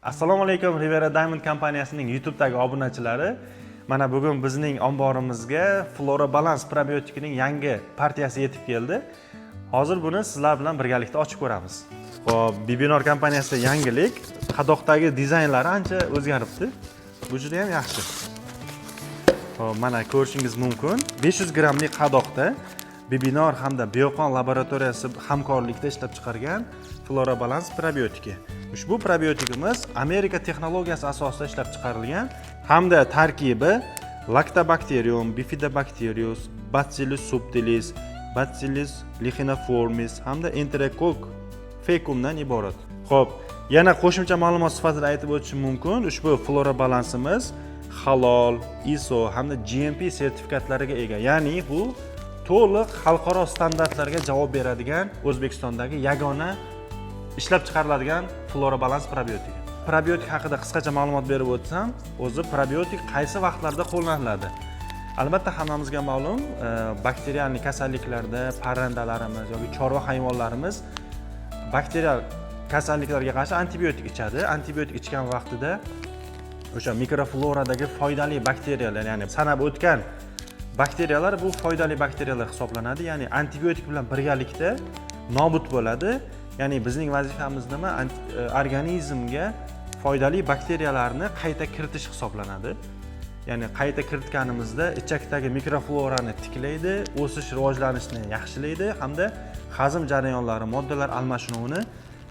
Assalomu alaykum, Rivera Diamond kompaniyasining YouTube'dagi obunachilari. Mana bugun bizning omborimizga Flora Balance probiotikining yangi partiyasi yetib keldi. Hozir buni sizlar bilan birgalikda ochib ko'ramiz. Xo'p, Bibinor kompaniyasida yangilik, qadoqdagi dizaynlari ancha o'zgaribdi. Bu juda ham yaxshi. Xo'p, mana ko'rishingiz mumkin. 500 grammlik qadoqda Bibinor hamda Bioqon laboratoriyasi hamkorlikda ishlab chiqargan Flora Balance probiotiki. Ushbu probiotikimiz Amerika texnologiyasi asosida ishlab chiqarilgan hamda tarkibi Lactobacterium, Bifidobacterius, Bacillus subtilis, Bacillus licheniformis hamda Enterococcus fecumdan iborat. Xo'p, yana qo'shimcha ma'lumot sifatida aytib o'tishim mumkin. Ushbu Flora Balanceimiz halol, ISO hamda GMP sertifikatlariga ega. Ya'ni bu to'liq xalqaro standartlarga javob beradigan O'zbekistondagi yagona ishlab chiqariladigan Flora Balance probiotik. Probiotik haqida qisqacha ma'lumot berib o'tsam, o'zi probiotik qaysi vaqtlarda qo'llaniladi? Albatta hammamizga ma'lum, bakterial kasalliklarda parrandalarimiz yoki chorva hayvonlarimiz bakterial kasalliklarga qarshi antibiotik ichadi. Antibiotik ichgan vaqtida o'sha mikrofloradagi foydali bakteriyalar, ya'ni sanab o'tgan bakteriyalar bu foydali bakteriyalar hisoblanadi. Ya'ni antibiotik bilan birgalikda nobud bo'ladi. Ya'ni bizning vazifamiz nima? Organizmga foydali bakteriyalarni qayta kiritish hisoblanadi. Ya'ni qayta kiritganimizda ichakdagi mikroflorani tiklaydi, o'sish rivojlanishni yaxshilaydi hamda hazm jarayonlari, moddalar almashinuvini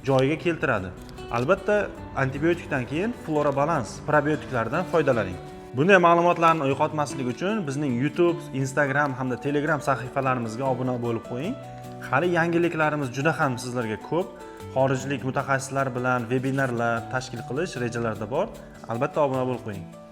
joyiga keltiradi. Albatta, antibiotikdan keyin Flora Balance probiotiklardan foydalaning. Bunday ma'lumotlarni yo'qotmaslik uchun bizning YouTube, Instagram hamda Telegram sahifalarimizga obuna bo'lib qo'ying. Hali yangiliklarimiz juda ham sizlarga ko'p. Xorijlik mutaxassislar bilan vebinarlar tashkil qilish rejalarida bor. Albatta obuna bo'lib qo'ying.